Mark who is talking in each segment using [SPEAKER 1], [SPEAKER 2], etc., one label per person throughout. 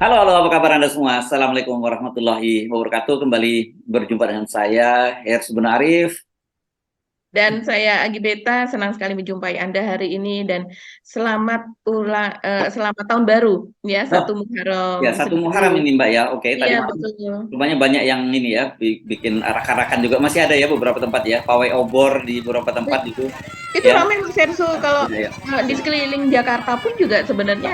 [SPEAKER 1] Halo, halo, apa kabar Anda semua? Assalamualaikum warahmatullahi wabarakatuh. Kembali berjumpa dengan saya, Hers Bun Arif.
[SPEAKER 2] Dan saya Agi Beta, senang sekali menjumpai Anda hari ini dan selamat tahun baru ya,
[SPEAKER 1] Oh,
[SPEAKER 2] satu
[SPEAKER 1] ya,
[SPEAKER 2] Muharram
[SPEAKER 1] satu Muharram
[SPEAKER 2] seribu.
[SPEAKER 1] ini Mbak ya. Oke, tadi
[SPEAKER 2] Iya
[SPEAKER 1] malam
[SPEAKER 2] betul.
[SPEAKER 1] rupanya banyak yang ini ya, bikin arak-arakan juga. Masih ada ya beberapa tempat ya, pawai obor di beberapa tempat itu.
[SPEAKER 2] Itu
[SPEAKER 1] Ya,
[SPEAKER 2] ramai Mas Erso kalau
[SPEAKER 1] ya, ya.
[SPEAKER 2] di sekeliling Jakarta pun juga sebenarnya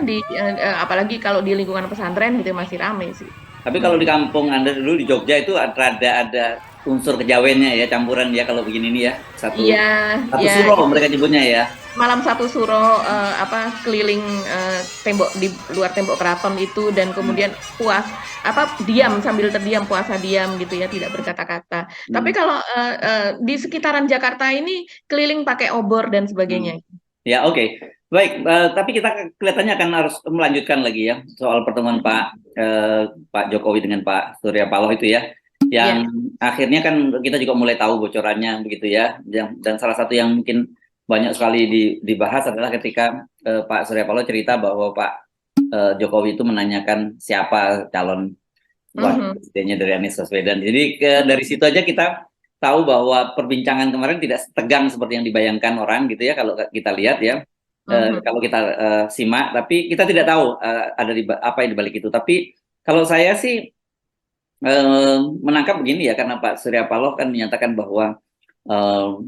[SPEAKER 2] apalagi kalau di lingkungan pesantren gitu masih ramai sih.
[SPEAKER 1] Tapi kalau di
[SPEAKER 2] Hmm.
[SPEAKER 1] kampung Anda dulu di Jogja itu ada unsur kejawennya ya, campuran ya kalau begini nih ya. Satu
[SPEAKER 2] Iya,
[SPEAKER 1] satu
[SPEAKER 2] ya
[SPEAKER 1] suro
[SPEAKER 2] itu
[SPEAKER 1] mereka nyebutnya ya.
[SPEAKER 2] malam satu suro keliling tembok di luar tembok keraton itu dan
[SPEAKER 1] Hmm.
[SPEAKER 2] kemudian diam sambil terdiam puasa diam gitu ya tidak berkata-kata. Tapi
[SPEAKER 1] Hmm.
[SPEAKER 2] kalau di sekitaran Jakarta ini keliling pakai obor dan
[SPEAKER 1] Hmm.
[SPEAKER 2] sebagainya.
[SPEAKER 1] Ya, oke. Baik, tapi kita kelihatannya akan harus melanjutkan lagi ya soal pertemuan Pak Jokowi dengan Pak Surya Paloh itu ya.
[SPEAKER 2] Ya.
[SPEAKER 1] Yang akhirnya kan kita juga mulai tahu bocorannya begitu ya. Dan salah satu yang mungkin banyak sekali dibahas adalah ketika Pak Surya Paloh cerita bahwa Pak Jokowi itu menanyakan siapa calon wakil
[SPEAKER 2] Mhm.
[SPEAKER 1] presidennya dari Anies Baswedan. Jadi dari situ aja kita tahu bahwa perbincangan kemarin tidak tegang seperti yang dibayangkan orang gitu ya kalau kita lihat ya.
[SPEAKER 2] Mhm.
[SPEAKER 1] Kalau kita simak, tapi kita tidak tahu ada apa yang dibalik itu. Tapi kalau saya sih menangkap begini ya, karena Pak Surya Paloh kan menyatakan bahwa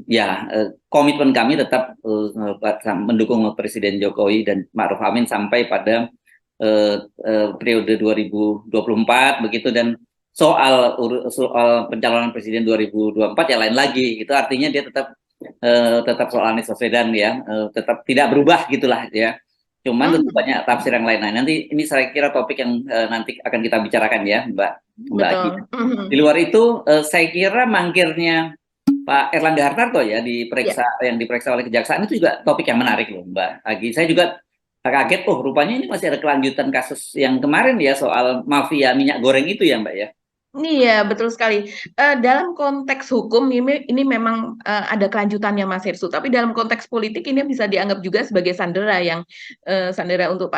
[SPEAKER 1] ya komitmen kami tetap mendukung Presiden Jokowi dan Ma'ruf Amin sampai pada periode 2024 begitu, dan soal pencalonan presiden 2024 ya lain lagi, itu artinya dia tetap soal Anies Baswedan ya, tetap tidak berubah gitulah ya, cuman tentu
[SPEAKER 2] Mhm.
[SPEAKER 1] banyak tafsir yang lain. Nah, nanti ini saya kira topik yang nanti akan kita bicarakan ya Mbak Agi.
[SPEAKER 2] Betul.
[SPEAKER 1] Di
[SPEAKER 2] Mhm.
[SPEAKER 1] luar itu saya kira mangkirnya Pak Erlangga Hartarto ya
[SPEAKER 2] Ya.
[SPEAKER 1] diperiksa oleh kejaksaan itu juga topik yang menarik loh Mbak Agi. Saya juga kaget, oh rupanya ini masih ada kelanjutan kasus yang kemarin ya soal mafia minyak goreng itu ya Mbak ya.
[SPEAKER 2] Iya, betul sekali. Dalam konteks hukum ini memang ada kelanjutannya Mas Hirsu, tapi dalam konteks politik ini bisa dianggap juga sebagai sandera untuk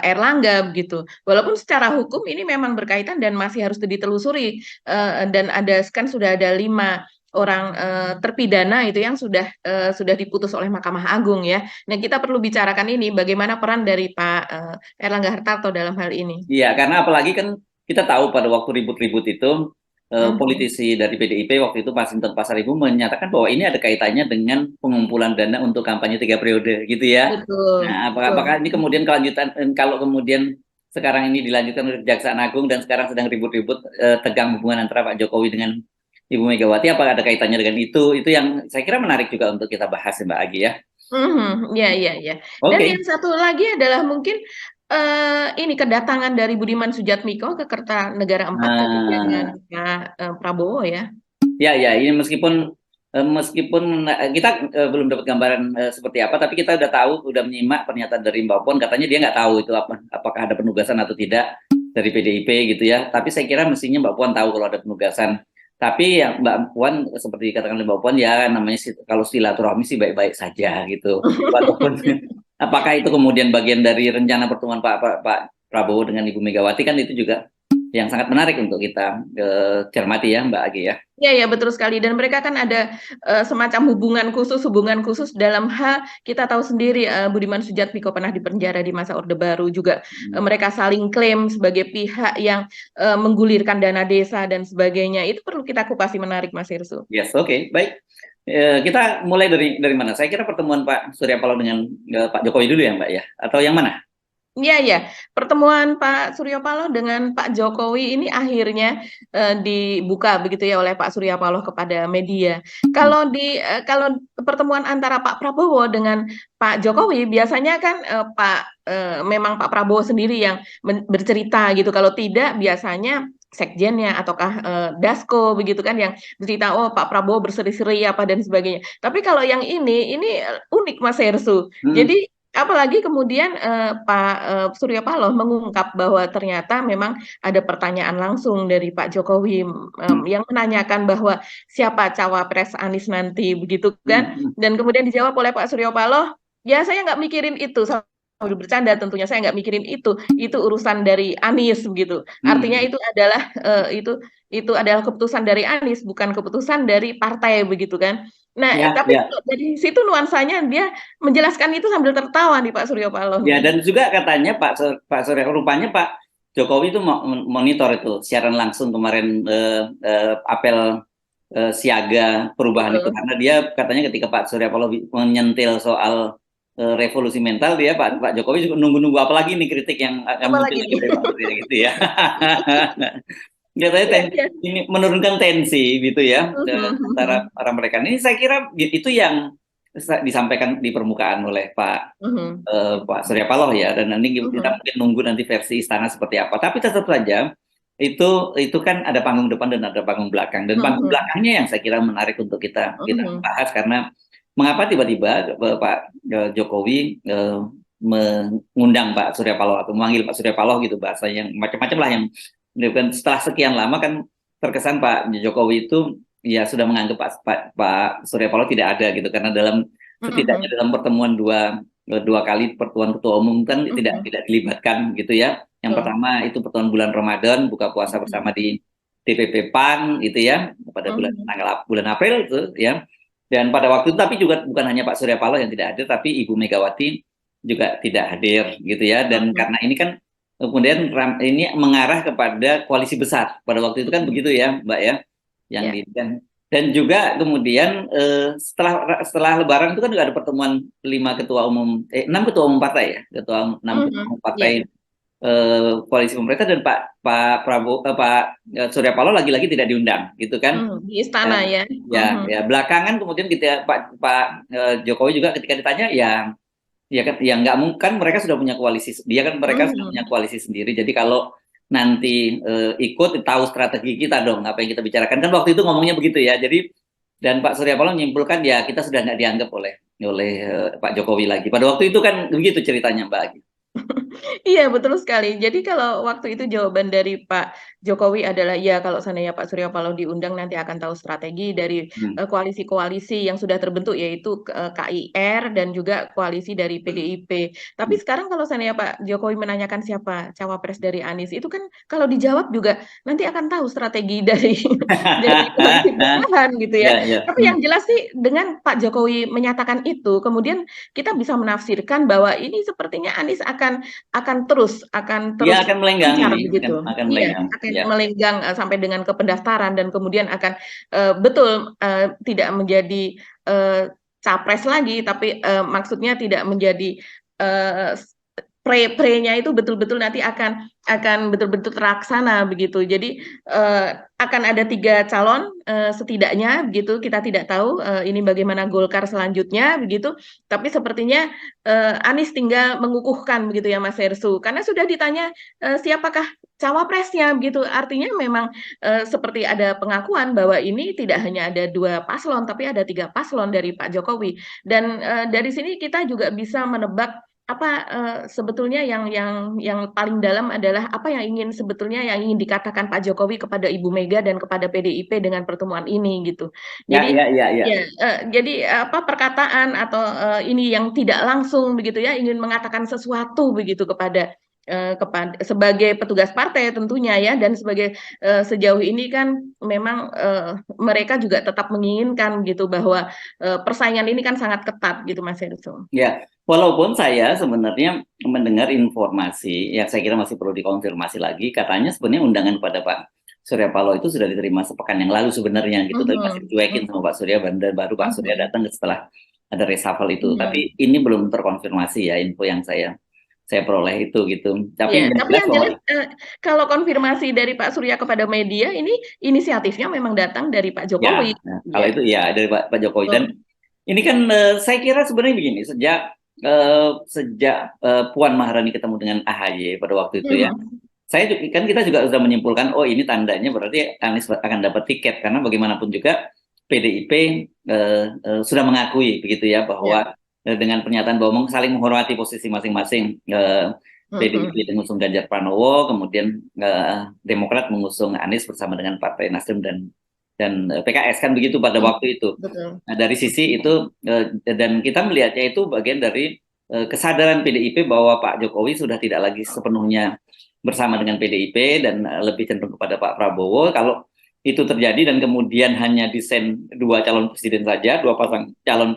[SPEAKER 2] Erlangga begitu. Walaupun secara hukum ini memang berkaitan dan masih harus ditelusuri dan kan sudah ada 5 orang terpidana itu yang sudah diputus oleh Mahkamah Agung ya. Nah, kita perlu bicarakan ini bagaimana peran dari Pak Erlangga Hartarto dalam hal ini.
[SPEAKER 1] Iya, karena apalagi kan kita tahu pada waktu ribut-ribut itu
[SPEAKER 2] Mhm.
[SPEAKER 1] politisi dari PDIP waktu itu Mas Hinton Pasaribu menyatakan bahwa ini ada kaitannya dengan pengumpulan dana untuk kampanye 3 periode gitu ya.
[SPEAKER 2] Betul,
[SPEAKER 1] Nah,
[SPEAKER 2] betul.
[SPEAKER 1] apakah ini kemudian kelanjutan, kalau kemudian sekarang ini dilanjutkan oleh Kejaksaan Agung dan sekarang sedang ribut-ribut tegang hubungan antara Pak Jokowi dengan Ibu Megawati, apakah ada kaitannya dengan itu? Itu yang saya kira menarik juga untuk kita bahas ya Mbak Agi ya.
[SPEAKER 2] Mhm, iya iya iya. Dan
[SPEAKER 1] Oke.
[SPEAKER 2] yang satu lagi adalah mungkin, ini kedatangan dari Budiman Sujatmiko ke Kertanegara 4 tadi dengan
[SPEAKER 1] Nah,
[SPEAKER 2] Pak, Prabowo ya.
[SPEAKER 1] ya, ya, ini meskipun kita belum dapat gambaran seperti apa, tapi kita udah tahu, udah menyimak pernyataan dari Mbak Puan, katanya dia nggak tahu itu apakah ada penugasan atau tidak dari PDIP gitu ya. Tapi saya kira mestinya Mbak Puan tahu kalau ada penugasan. Tapi yang Mbak Puan seperti dikatakan oleh Mbak Puan ya, namanya kalau silaturahmi sih baik-baik saja gitu. Walaupun apakah itu kemudian bagian dari rencana pertemuan Pak Prabowo dengan Ibu Megawati, kan itu juga yang sangat menarik untuk kita cermati ya Mbak Agi ya.
[SPEAKER 2] Iya ya betul sekali dan mereka kan ada, semacam hubungan khusus dalam hal kita tahu sendiri, Budiman Sujatmiko pernah dipenjara di masa Orde Baru juga,
[SPEAKER 1] Hmm.
[SPEAKER 2] mereka saling klaim sebagai pihak yang, menggulirkan dana desa dan sebagainya. Itu perlu kita kupasi menarik Mas Hirsu.
[SPEAKER 1] Yes, oke, baik. Kita mulai dari mana? Saya kira pertemuan Pak Surya Paloh dengan Pak Jokowi dulu ya, Mbak ya, atau yang mana?
[SPEAKER 2] Iya ya, pertemuan Pak Surya Paloh dengan Pak Jokowi ini akhirnya, dibuka begitu ya oleh Pak Surya Paloh kepada media.
[SPEAKER 1] Hmm.
[SPEAKER 2] Kalau pertemuan antara Pak Prabowo dengan Pak Jokowi biasanya kan, memang Pak Prabowo sendiri yang bercerita gitu, kalau tidak biasanya sekjennya ataukah, dasko begitu kan yang bercerita, "Oh Pak Prabowo berseri-seri," apa dan sebagainya. Tapi kalau yang ini unik Mas Hersu.
[SPEAKER 1] Hmm.
[SPEAKER 2] Jadi apalagi kemudian, Pak, Surya Paloh mengungkap bahwa ternyata memang ada pertanyaan langsung dari Pak Jokowi,
[SPEAKER 1] Hmm.
[SPEAKER 2] yang menanyakan bahwa siapa cawapres Anies nanti begitu
[SPEAKER 1] Hmm.
[SPEAKER 2] kan,
[SPEAKER 1] Hmm.
[SPEAKER 2] dan kemudian dijawab oleh Pak Surya Paloh, "Ya saya nggak mikirin itu, bercanda tentunya saya nggak mikirin itu urusan dari Anies begitu. Artinya
[SPEAKER 1] Hmm.
[SPEAKER 2] itu adalah itu adalah keputusan dari Anies bukan keputusan dari partai begitu kan. Nah,
[SPEAKER 1] Ya,
[SPEAKER 2] tapi
[SPEAKER 1] ya,
[SPEAKER 2] kalau dari situ nuansanya dia menjelaskan itu sambil tertawa nih Pak Surya Paloh
[SPEAKER 1] ya,
[SPEAKER 2] nih.
[SPEAKER 1] dan juga katanya Pak Surya, rupanya Pak Jokowi itu monitor itu siaran langsung kemarin, apel siaga perubahan itu,
[SPEAKER 2] Heeh.
[SPEAKER 1] karena dia katanya ketika Pak Surya Paloh menyentil soal revolusi mental, dia Pak Jokowi juga nunggu-nunggu apalagi nih kritik yang akan muncul
[SPEAKER 2] Apalagi
[SPEAKER 1] lagi
[SPEAKER 2] nih.
[SPEAKER 1] dari Pak Surya gitu ya. Katanya
[SPEAKER 2] Iya, iya.
[SPEAKER 1] ini menurunkan tensi gitu ya,
[SPEAKER 2] Mhm,
[SPEAKER 1] antara
[SPEAKER 2] mhm,
[SPEAKER 1] para mereka. Ini saya kira itu yang disampaikan di permukaan oleh
[SPEAKER 2] mhm,
[SPEAKER 1] Pak Surya Paloh ya, dan nanti kita
[SPEAKER 2] mhm,
[SPEAKER 1] mungkin nunggu nanti versi istana seperti apa. Tapi tetap saja itu kan ada panggung depan dan ada panggung belakang, dan panggung
[SPEAKER 2] mhm,
[SPEAKER 1] belakangnya yang saya kira menarik untuk kita
[SPEAKER 2] mhm,
[SPEAKER 1] bahas, karena mengapa tiba-tiba Pak Jokowi mengundang Pak Surya Paloh atau memanggil Pak Surya Paloh gitu, bahasa yang macam-macam lah yang menyebabkan setelah sekian lama kan terkesan Pak Jokowi itu ya sudah menganggap Pak Surya Paloh tidak ada gitu, karena setidaknya
[SPEAKER 2] mhm,
[SPEAKER 1] dalam pertemuan dua kali pertemuan ketua umum kan tidak
[SPEAKER 2] mhm,
[SPEAKER 1] tidak dilibatkan gitu ya. Yang
[SPEAKER 2] betul.
[SPEAKER 1] pertama itu pertemuan bulan Ramadan, buka puasa
[SPEAKER 2] Mhm,
[SPEAKER 1] bersama di DPP PAN gitu ya, pada
[SPEAKER 2] mhm,
[SPEAKER 1] bulan April itu ya. Dan pada waktu itu, tapi juga bukan hanya Pak Surya Paloh yang tidak hadir, tapi Ibu Megawati juga tidak hadir gitu ya. Dan
[SPEAKER 2] mhm,
[SPEAKER 1] karena ini kan kemudian ini mengarah kepada koalisi besar. Pada waktu itu kan
[SPEAKER 2] mhm.
[SPEAKER 1] begitu ya, Mbak ya, yang
[SPEAKER 2] Ya.
[SPEAKER 1] di dan juga kemudian setelah Lebaran itu kan juga ada pertemuan enam ketua umum partai ya, enam ketua
[SPEAKER 2] Mhm.
[SPEAKER 1] umum partai
[SPEAKER 2] Ya.
[SPEAKER 1] koalisi pemerintah, dan Pak Prabowo, Pak Surya Paloh lagi-lagi tidak diundang gitu kan.
[SPEAKER 2] Di istana
[SPEAKER 1] Dan
[SPEAKER 2] ya.
[SPEAKER 1] ya,
[SPEAKER 2] Mhm,
[SPEAKER 1] ya belakangan kemudian kita Pak Jokowi juga ketika ditanya ya kan, ya nggak mungkin kan, mereka sudah punya koalisi, mereka sudah punya
[SPEAKER 2] mhm.
[SPEAKER 1] koalisi sendiri. Jadi kalau nanti ikut, tahu strategi kita dong apa yang kita bicarakan, kan waktu itu ngomongnya begitu ya. Jadi dan Pak Surya Paloh menyimpulkan ya kita sudah nggak dianggap oleh oleh Pak Jokowi lagi. Pada waktu itu kan begitu ceritanya, Mbak.
[SPEAKER 2] Iya, betul sekali. Jadi kalau waktu itu jawaban dari Pak Jokowi adalah, ya kalau seandainya Pak Surya Paloh diundang nanti akan tahu strategi dari
[SPEAKER 1] Hmm.
[SPEAKER 2] koalisi-koalisi yang sudah terbentuk yaitu KIR dan juga koalisi dari PDIP. Tapi sekarang kalau seandainya Pak Jokowi menanyakan siapa cawapres dari Anies, itu kan kalau dijawab juga nanti akan tahu strategi dari dari koalisi perubahan gitu ya.
[SPEAKER 1] Ya, ya.
[SPEAKER 2] Tapi yang jelas sih dengan Pak Jokowi menyatakan itu, kemudian kita bisa menafsirkan bahwa ini sepertinya Anies akan
[SPEAKER 1] Dia
[SPEAKER 2] terus
[SPEAKER 1] akan melenggang
[SPEAKER 2] lancar
[SPEAKER 1] ini,
[SPEAKER 2] begitu.
[SPEAKER 1] akan
[SPEAKER 2] Iya,
[SPEAKER 1] melenggang.
[SPEAKER 2] akan
[SPEAKER 1] Ya.
[SPEAKER 2] melenggang sampai dengan ke pendaftaran dan kemudian akan betul tidak menjadi eh, capres lagi, tapi maksudnya tidak menjadi eh, pre-nya itu betul-betul nanti akan betul-betul terlaksana begitu. Jadi akan ada 3 calon setidaknya begitu. Kita tidak tahu ini bagaimana Golkar selanjutnya begitu. Tapi sepertinya Anies tinggal mengukuhkan begitu ya Mas Hersu. Karena sudah ditanya siapakah cawapresnya begitu. Artinya memang seperti ada pengakuan bahwa ini tidak hanya ada 2 paslon, tapi ada 3 paslon dari Pak Jokowi. Dan dari sini kita juga bisa menebak apa sebetulnya yang paling dalam adalah apa yang ingin dikatakan Pak Jokowi kepada Ibu Mega dan kepada PDIP dengan pertemuan ini gitu.
[SPEAKER 1] Ya,
[SPEAKER 2] Jadi
[SPEAKER 1] ya, ya,
[SPEAKER 2] ya
[SPEAKER 1] ya.
[SPEAKER 2] jadi apa perkataan atau ini yang tidak langsung begitu ya ingin mengatakan sesuatu begitu kepada sebagai petugas partai tentunya ya dan sebagai sejauh ini kan memang mereka juga tetap menginginkan gitu bahwa persaingan ini kan sangat ketat gitu Mas Heru.
[SPEAKER 1] Ya, walaupun saya sebenarnya mendengar informasi yang saya kira masih perlu dikonfirmasi lagi, katanya sebenarnya undangan pada Pak Surya Paloh itu sudah diterima sepekan yang lalu sebenarnya gitu, tapi masih
[SPEAKER 2] Mhm,
[SPEAKER 1] dicuekin sama Pak Surya, dan baru Pak Surya
[SPEAKER 2] mhm,
[SPEAKER 1] datang setelah ada reshuffle itu.
[SPEAKER 2] mhm.
[SPEAKER 1] Tapi ini belum terkonfirmasi ya, info yang saya peroleh itu gitu.
[SPEAKER 2] Ya,
[SPEAKER 1] Tapi yang
[SPEAKER 2] tapi
[SPEAKER 1] jelas
[SPEAKER 2] yang
[SPEAKER 1] bahwa
[SPEAKER 2] jelas kalau konfirmasi dari Pak Surya kepada media ini inisiatifnya memang datang dari Pak
[SPEAKER 1] ya,
[SPEAKER 2] Jokowi.
[SPEAKER 1] nah, kalau
[SPEAKER 2] Ya,
[SPEAKER 1] itu ya dari Pak Jokowi. Dan
[SPEAKER 2] betul.
[SPEAKER 1] ini kan saya kira sebenarnya begini, sejak Puan Maharani ketemu dengan AHY pada waktu itu ya,
[SPEAKER 2] Mhm,
[SPEAKER 1] kita juga sudah menyimpulkan, oh ini tandanya berarti Anies akan dapat tiket, karena bagaimanapun juga PDIP sudah mengakui begitu ya,
[SPEAKER 2] ya,
[SPEAKER 1] bahwa dengan pernyataan bahwa saling menghormati posisi masing-masing, PDIP
[SPEAKER 2] mhm,
[SPEAKER 1] mengusung Ganjar Pranowo, kemudian Demokrat mengusung Anies bersama dengan Partai Nasdem dan PKS kan begitu pada
[SPEAKER 2] mhm,
[SPEAKER 1] waktu itu.
[SPEAKER 2] betul.
[SPEAKER 1] Nah, dari sisi itu dan kita melihatnya itu bagian dari kesadaran PDIP bahwa Pak Jokowi sudah tidak lagi sepenuhnya bersama dengan PDIP dan lebih cenderung kepada Pak Prabowo. Kalau itu terjadi dan kemudian hanya desain dua calon presiden saja, dua calon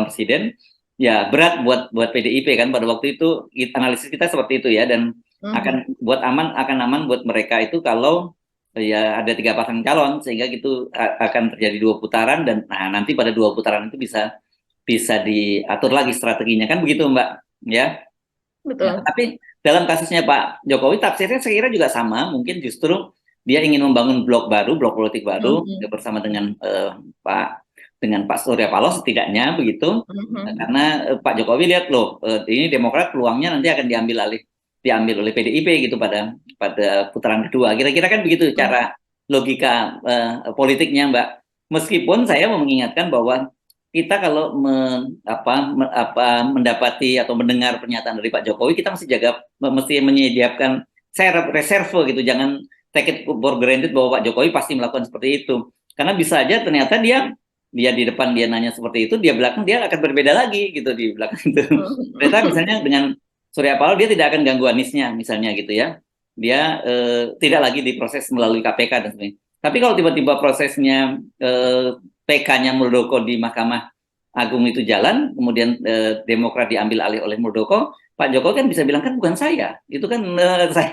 [SPEAKER 1] presiden, ya berat buat PDIP kan pada waktu itu analisis kita seperti itu ya, dan akan aman buat mereka itu kalau ya ada tiga pasang calon sehingga itu akan terjadi dua putaran dan nanti pada dua putaran itu bisa diatur lagi strateginya kan begitu Mbak ya.
[SPEAKER 2] Betul.
[SPEAKER 1] Tapi dalam kasusnya Pak Jokowi tafsirnya saya kira juga sama, mungkin justru dia ingin membangun blok politik baru bersama dengan Pak Surya Paloh setidaknya begitu. Karena Pak Jokowi lihat loh ini Demokrat peluangnya nanti akan diambil oleh PDIP gitu pada putaran kedua. Kira-kira kan begitu cara logika politiknya Mbak. Meskipun saya mau mengingatkan bahwa kita kalau mendapati atau mendengar pernyataan dari Pak Jokowi, kita mesti menyediakan reserve gitu, jangan take it for granted bahwa Pak Jokowi pasti melakukan seperti itu, karena bisa aja ternyata dia di depan dia nanya seperti itu, dia belakang dia akan berbeda lagi gitu di belakang itu. Ternyata misalnya dengan Surya Paloh dia tidak akan ganggu Aniesnya misalnya gitu ya, dia tidak lagi diproses melalui KPK dan sebagainya. Tapi kalau tiba-tiba prosesnya PK-nya Muldoko di Mahkamah Agung itu jalan, kemudian Demokrat diambil alih oleh Muldoko, Pak Jokowi kan bisa bilang kan bukan saya, itu kan saya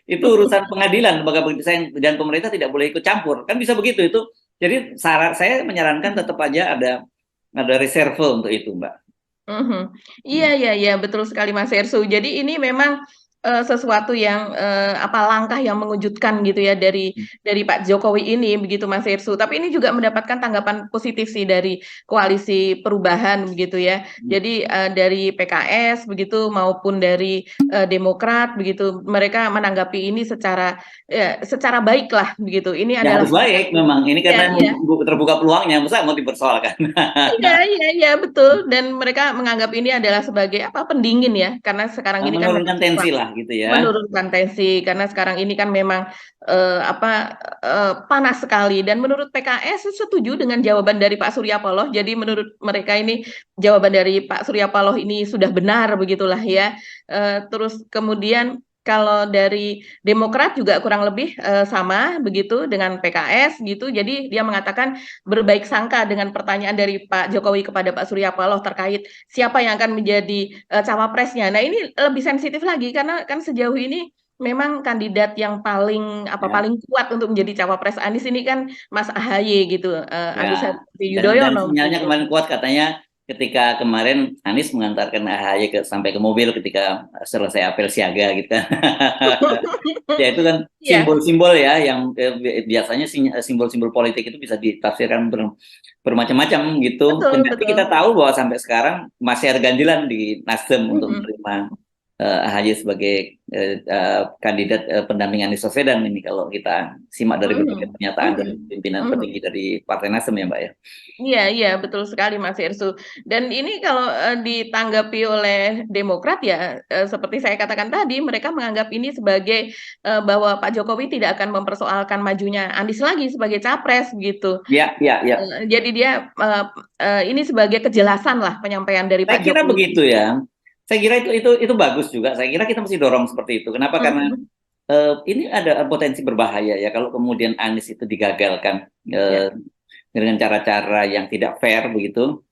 [SPEAKER 1] itu urusan pengadilan, lembaga penyidikan dan pemerintah tidak boleh ikut campur, kan bisa begitu itu. Jadi saya menyarankan tetap aja ada reserve untuk itu, Mbak.
[SPEAKER 2] Iya, betul sekali Mas Ersu. Jadi ini memang sesuatu yang langkah yang mengejutkan gitu ya dari Pak Jokowi ini begitu Mas Ersu. Tapi ini juga mendapatkan tanggapan positif sih dari koalisi perubahan begitu ya. Jadi dari PKS begitu maupun dari Demokrat begitu, mereka menanggapi ini secara baik lah begitu. Ini
[SPEAKER 1] Ya
[SPEAKER 2] adalah
[SPEAKER 1] harus baik memang. Ini karena terbuka peluangnya, masa mau dipersoalkan.
[SPEAKER 2] Iya, betul. Dan mereka menganggap ini adalah sebagai pendingin ya, karena sekarang ini kan
[SPEAKER 1] menurunkan tensi lah gitu ya.
[SPEAKER 2] menurunkan tensi, karena sekarang ini kan memang panas sekali. Dan menurut PKS setuju dengan jawaban dari Pak Surya Paloh. Jadi menurut mereka ini jawaban dari Pak Surya Paloh ini sudah benar begitulah ya. Terus kemudian kalau dari Demokrat juga kurang lebih sama begitu dengan PKS gitu. Jadi dia mengatakan berbaik sangka dengan pertanyaan dari Pak Jokowi kepada Pak Surya Paloh terkait siapa yang akan menjadi cawapresnya. Nah, ini lebih sensitif lagi karena kan sejauh ini memang kandidat yang paling kuat untuk menjadi cawapres Anies ini kan Mas AHY gitu, Agus Harimurti
[SPEAKER 1] dan
[SPEAKER 2] Yudhoyono.
[SPEAKER 1] sinyalnya kemarin kuat katanya ketika kemarin Anies mengantarkan AHY sampai ke mobil ketika selesai apel siaga gitu. Ya itu kan simbol-simbol ya yang biasanya simbol-simbol politik itu bisa ditafsirkan bermacam-macam gitu. Kendati kita tahu bahwa sampai sekarang masih ada ganjilan di Nasdem untuk menerima AHY sebagai kandidat pendamping Anies Baswedan ini kalau kita simak dari berbagai pernyataan dari pimpinan petinggi dari Partai Nasdem ya Mbak ya.
[SPEAKER 2] Iya, betul sekali Mas Ersu. Dan ini kalau ditanggapi oleh Demokrat ya seperti saya katakan tadi, mereka menganggap ini sebagai bahwa Pak Jokowi tidak akan mempersoalkan majunya Anies lagi sebagai capres gitu.
[SPEAKER 1] Iya.
[SPEAKER 2] Jadi dia ini sebagai kejelasan lah penyampaian dari Pak Jokowi.
[SPEAKER 1] Saya kira begitu ya. Saya kira itu bagus juga. Saya kira kita mesti dorong seperti itu. Kenapa? Karena ini ada potensi berbahaya ya kalau kemudian Anies itu digagalkan dengan cara-cara yang tidak fair begitu.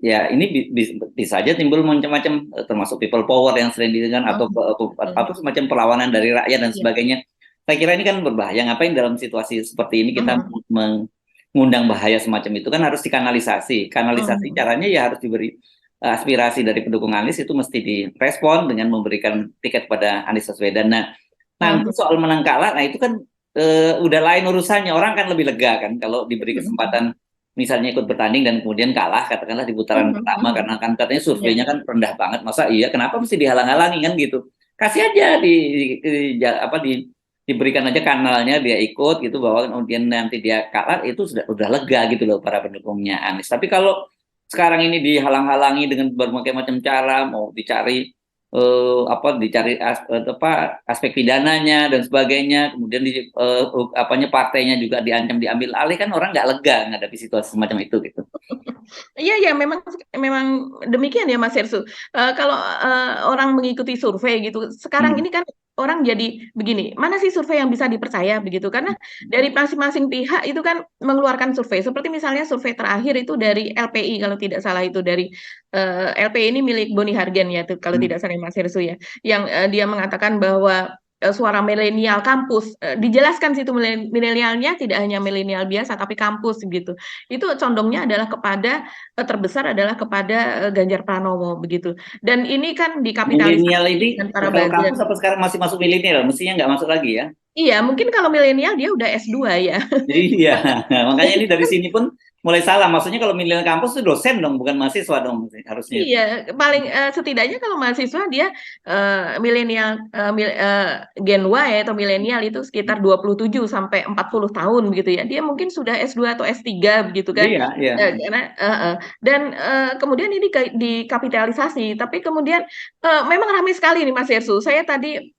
[SPEAKER 1] Ya ini bisa saja timbul macam-macam termasuk people power yang sering didengar atau semacam perlawanan dari rakyat dan sebagainya. Saya kira ini kan berbahaya. Ngapain dalam situasi seperti ini kita mengundang bahaya semacam itu, kan harus dikanalisasi. Kanalisasi caranya ya harus diberi aspirasi dari pendukung Anies itu mesti direspon dengan memberikan tiket pada Anies Baswedan. Nah, nanti soal menang kalah, nah itu kan udah lain urusannya. Orang kan lebih lega kan kalau diberi kesempatan misalnya ikut bertanding dan kemudian kalah katakanlah di putaran pertama karena kan katanya surveinya kan rendah banget. Masa iya kenapa mesti dihalang-halangi kan gitu. Kasih aja diberikan aja kanalnya dia ikut gitu bahwa kemudian nanti dia kalah itu udah lega gitu loh para pendukungnya Anies. Tapi kalau sekarang ini dihalang-halangi dengan berbagai macam cara, mau dicari aspek pidananya dan sebagainya, kemudian partainya juga diancam diambil alih, kan orang nggak lega menghadapi situasi semacam itu gitu.
[SPEAKER 2] Iya, ya, memang memang demikian ya Mas Hersu. Kalau orang mengikuti survei gitu, sekarang
[SPEAKER 1] Hmm.
[SPEAKER 2] ini kan orang jadi begini, mana sih survei yang bisa dipercaya begitu? Karena dari masing-masing pihak itu kan mengeluarkan survei. Seperti misalnya survei terakhir itu dari LPI kalau tidak salah itu dari LPI ini milik Boni Hargen ya, kalau
[SPEAKER 1] Hmm.
[SPEAKER 2] tidak salah Mas Hersu ya, yang dia mengatakan bahwa suara milenial kampus dijelaskan situ milenialnya tidak hanya milenial biasa tapi kampus gitu. Itu condongnya adalah kepada terbesar adalah kepada Ganjar Pranowo begitu. Dan ini kan
[SPEAKER 1] Milenial
[SPEAKER 2] dikapitalisasi
[SPEAKER 1] ini
[SPEAKER 2] dengan para
[SPEAKER 1] kalau
[SPEAKER 2] buzzer.
[SPEAKER 1] kampus apa sekarang masih masuk milenial? Mestinya nggak masuk lagi ya.
[SPEAKER 2] Iya, mungkin kalau milenial dia udah S2 ya.
[SPEAKER 1] Jadi ya, makanya ini dari sini pun mulai salah. Maksudnya kalau milenial kampus itu dosen dong, bukan mahasiswa dong harusnya.
[SPEAKER 2] Iya, paling setidaknya kalau mahasiswa dia milenial Gen Y atau milenial itu sekitar 27 sampai 40 tahun begitu ya. Dia mungkin sudah S2 atau S3 begitu kan.
[SPEAKER 1] Iya, iya.
[SPEAKER 2] Karena dan kemudian ini dikapitalisasi, tapi kemudian memang ramai sekali nih Mas Yersu. Saya tadi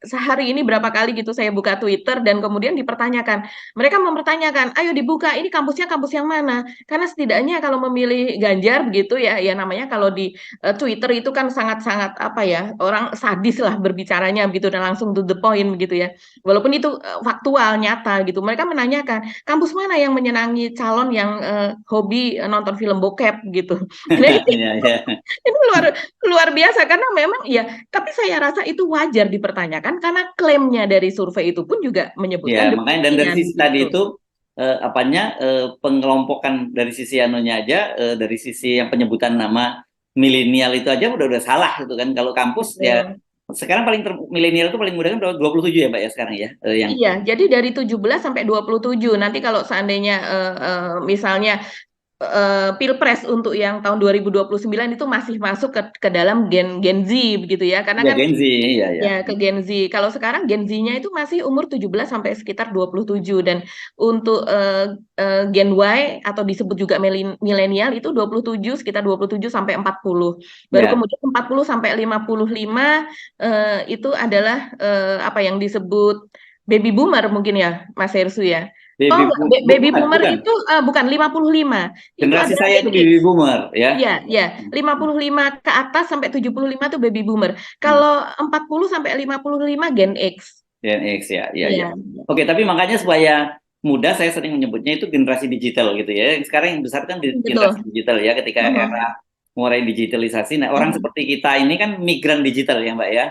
[SPEAKER 2] sehari ini berapa kali gitu saya buka Twitter dan kemudian dipertanyakan. Mereka mempertanyakan, "Ayo dibuka, ini kampusnya kampus yang mana?" Karena setidaknya kalau memilih Ganjar begitu ya, ya namanya kalau di Twitter itu kan sangat-sangat apa ya, orang sadis lah berbicaranya begitu dan langsung to the point begitu ya. Walaupun itu faktual, nyata gitu. Mereka menanyakan, kampus mana yang menyenangi calon yang hobi nonton film bokep gitu. Nah,
[SPEAKER 1] Iya, iya.
[SPEAKER 2] ini luar luar biasa karena memang ya, tapi saya rasa itu wajar dipertanyakan karena klaimnya dari survei itu pun juga
[SPEAKER 1] Ya,
[SPEAKER 2] menyebutkan
[SPEAKER 1] makanya dan dari
[SPEAKER 2] demikian
[SPEAKER 1] sisi tadi
[SPEAKER 2] gitu.
[SPEAKER 1] itu pengelompokan dari sisi anunya aja, dari sisi yang penyebutan nama milenial itu aja udah salah gitu kan. Kalau kampus ya
[SPEAKER 2] Betul.
[SPEAKER 1] sekarang milenial itu paling mudah kan 27 ya Mbak ya sekarang ya, yang
[SPEAKER 2] Iya, jadi dari 17 sampai 27. Nanti kalau seandainya misalnya Pilpres untuk yang tahun 2029 itu masih masuk ke dalam Gen Z begitu ya. Karena
[SPEAKER 1] ya
[SPEAKER 2] kan
[SPEAKER 1] Gen Z, iya ya.
[SPEAKER 2] ya ke Gen Z. Kalau sekarang Gen Z-nya itu masih umur 17 sampai sekitar 27 dan untuk Gen Y atau disebut juga milenial itu 27 sekitar 27 sampai 40. Baru
[SPEAKER 1] Ya,
[SPEAKER 2] kemudian 40 sampai 55 itu adalah apa yang disebut baby boomer mungkin ya Mas Hersu ya. Oh
[SPEAKER 1] baby
[SPEAKER 2] enggak, baby
[SPEAKER 1] bukan,
[SPEAKER 2] boomer
[SPEAKER 1] bukan.
[SPEAKER 2] itu bukan 55. Itu
[SPEAKER 1] Generasi
[SPEAKER 2] adalah
[SPEAKER 1] saya
[SPEAKER 2] Gen
[SPEAKER 1] itu
[SPEAKER 2] X.
[SPEAKER 1] baby boomer ya.
[SPEAKER 2] Iya, iya. 55 ke atas sampai 75 itu baby boomer.
[SPEAKER 1] Hmm.
[SPEAKER 2] Kalau 40 sampai 55 Gen X.
[SPEAKER 1] Gen X ya, ya, ya.
[SPEAKER 2] Iya,
[SPEAKER 1] Oke, tapi makanya supaya mudah saya sering menyebutnya itu generasi digital gitu ya. Sekarang yang besar kan generasi
[SPEAKER 2] betul.
[SPEAKER 1] digital ya, ketika
[SPEAKER 2] Mhm,
[SPEAKER 1] era mulai digitalisasi. Nah, orang
[SPEAKER 2] mhm.
[SPEAKER 1] seperti kita ini kan migran digital ya, Mbak ya.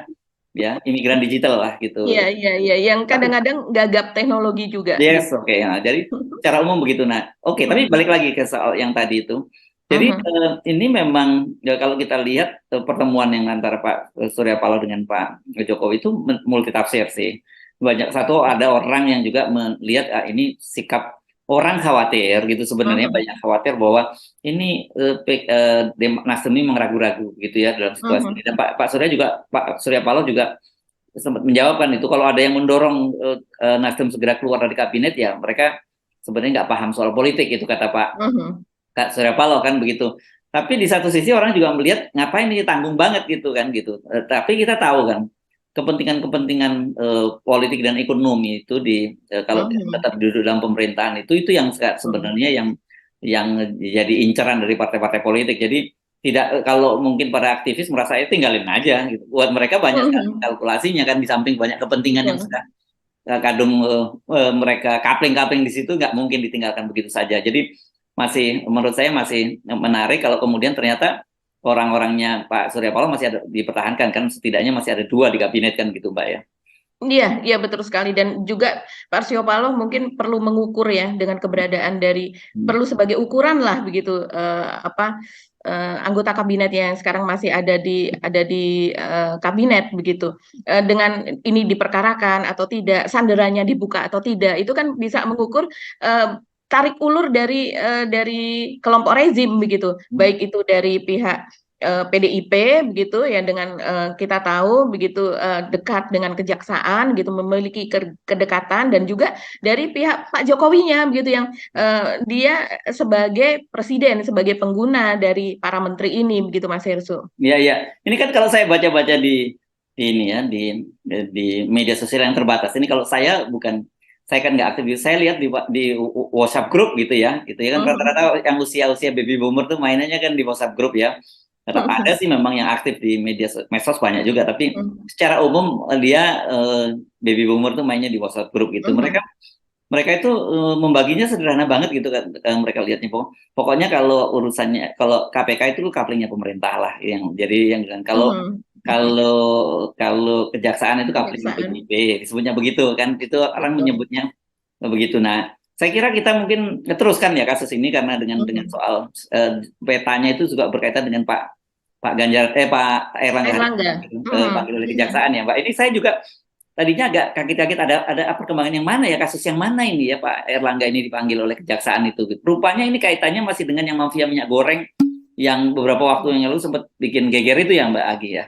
[SPEAKER 1] Ya, imigran digital lah
[SPEAKER 2] Iya,
[SPEAKER 1] gitu.
[SPEAKER 2] iya, iya. Yang
[SPEAKER 1] Tapi
[SPEAKER 2] kadang-kadang gagap teknologi juga
[SPEAKER 1] yes,
[SPEAKER 2] gitu.
[SPEAKER 1] oke. Nah, jadi secara umum begitu. Nah, oke, tapi
[SPEAKER 2] Mhm,
[SPEAKER 1] balik lagi ke soal yang tadi itu. Jadi
[SPEAKER 2] mhm,
[SPEAKER 1] ini memang ya, kalau kita lihat pertemuan yang antara Pak Surya Paloh dengan Pak Jokowi itu multitafsir sih. Banyak satu ada orang yang juga melihat ini sikap orang khawatir gitu sebenarnya
[SPEAKER 2] mhm,
[SPEAKER 1] banyak khawatir bahwa ini Nasdem ini meragu-ragu gitu ya dalam situasi ini.
[SPEAKER 2] mhm,
[SPEAKER 1] Dan Pak Surya juga Pak Surya Paloh juga sempat menjawab kan itu kalau ada yang mendorong Nasdem segera keluar dari kabinet ya mereka sebenarnya nggak paham soal politik itu kata
[SPEAKER 2] mhm,
[SPEAKER 1] Kak Surya Paloh kan begitu. Tapi di satu sisi orang juga melihat ngapain ini tanggung banget gitu kan gitu. Tapi kita tahu kan kepentingan-kepentingan politik dan ekonomi itu kalau
[SPEAKER 2] mhm,
[SPEAKER 1] tetap duduk dalam pemerintahan itu yang
[SPEAKER 2] mhm,
[SPEAKER 1] sebenarnya yang jadi inceran dari partai-partai politik. Jadi tidak kalau mungkin para aktivis merasa ya tinggalin aja gitu. Buat mereka banyak sekali
[SPEAKER 2] mhm,
[SPEAKER 1] kalkulasinya kan di samping banyak kepentingan yang
[SPEAKER 2] betul.
[SPEAKER 1] sudah kadung mereka kapling-kapling di situ nggak mungkin ditinggalkan begitu saja. Jadi masih menurut saya masih menarik kalau kemudian ternyata orang-orangnya Pak Surya Paloh masih ada dipertahankan kan setidaknya masih ada dua di kabinet kan gitu Mbak ya.
[SPEAKER 2] Iya, iya betul sekali dan juga Pak Surya Paloh mungkin perlu mengukur ya dengan keberadaan dari
[SPEAKER 1] Hmm.
[SPEAKER 2] perlu sebagai ukuran lah begitu apa anggota kabinet yang sekarang masih ada di kabinet begitu. Dengan ini diperkarakan atau tidak, sanderannya dibuka atau tidak, itu kan bisa mengukur eh, tarik ulur dari kelompok rezim begitu, baik itu dari pihak PDIP begitu ya dengan kita tahu begitu dekat dengan kejaksaan gitu memiliki kedekatan dan juga dari pihak Pak Jokowinya begitu yang dia sebagai presiden sebagai pengguna dari para menteri ini begitu Mas Hersu.
[SPEAKER 1] Iya iya. Ini kan kalau saya baca-baca di ini ya di media sosial yang terbatas. Ini kalau saya kan nggak aktif, saya lihat di WhatsApp grup gitu ya kan rata-rata yang usia baby boomer tuh mainannya kan di WhatsApp grup ya. Tetap ada sih memang yang aktif di media medsos banyak juga, tapi secara umum dia baby boomer tuh mainnya di WhatsApp grup gitu. Mereka itu membaginya sederhana banget gitu kan, mereka lihatnya pokoknya kalau urusannya, kalau KPK itu kaplingnya pemerintah lah, yang jadi yang kalau kejaksaan itu kaplingnya PDIP, disebutnya begitu kan, itu orang menyebutnya begitu. Nah, saya kira kita mungkin teruskan ya kasus ini karena dengan soal petanya itu juga berkaitan dengan Pak Ganjar Pak Erlangga panggil oleh kejaksaan ya, Mbak. Ini saya juga tadinya agak kaget-kaget, ada perkembangan yang mana ya, kasus yang mana ini ya Pak Erlangga ini dipanggil oleh kejaksaan itu. Rupanya ini kaitannya masih dengan yang mafia minyak goreng yang beberapa waktu yang lalu sempat bikin geger itu ya Mbak Agi ya.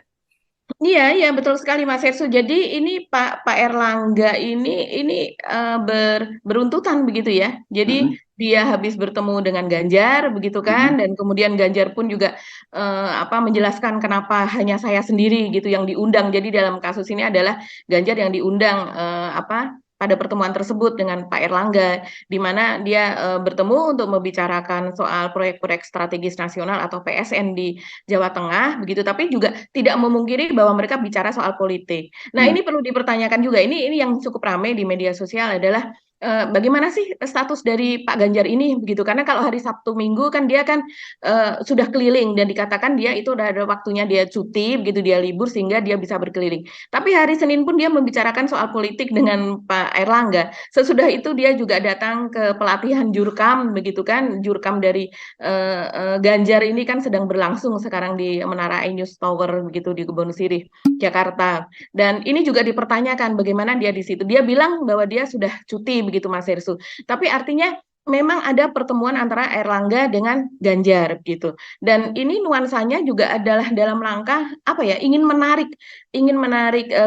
[SPEAKER 2] Iya, betul sekali Mas Hersu. Jadi ini Pak Erlangga ini beruntutan begitu ya. Jadi dia habis bertemu dengan Ganjar begitu kan, dan kemudian Ganjar pun juga menjelaskan kenapa hanya saya sendiri gitu yang diundang. Jadi dalam kasus ini adalah Ganjar yang diundang pada pertemuan tersebut dengan Pak Erlangga, di mana dia bertemu untuk membicarakan soal proyek-proyek strategis nasional atau PSN di Jawa Tengah begitu, tapi juga tidak memungkiri bahwa mereka bicara soal politik. Nah, ini perlu dipertanyakan juga. Ini yang cukup ramai di media sosial adalah bagaimana sih status dari Pak Ganjar ini begitu, karena kalau hari Sabtu Minggu kan dia kan sudah keliling dan dikatakan dia itu udah ada waktunya dia cuti begitu, dia libur sehingga dia bisa berkeliling. Tapi hari Senin pun dia membicarakan soal politik dengan Pak Erlangga. Sesudah itu dia juga datang ke pelatihan Jurkam begitu kan, Jurkam dari Ganjar ini kan sedang berlangsung sekarang di Menara iNews Tower begitu di Kebon Sirih, Jakarta. Dan ini juga dipertanyakan bagaimana dia di situ. Dia bilang bahwa dia sudah cuti begitu Mas Hersu. Tapi artinya memang ada pertemuan antara Erlangga dengan Ganjar gitu. Dan ini nuansanya juga adalah dalam rangka ingin menarik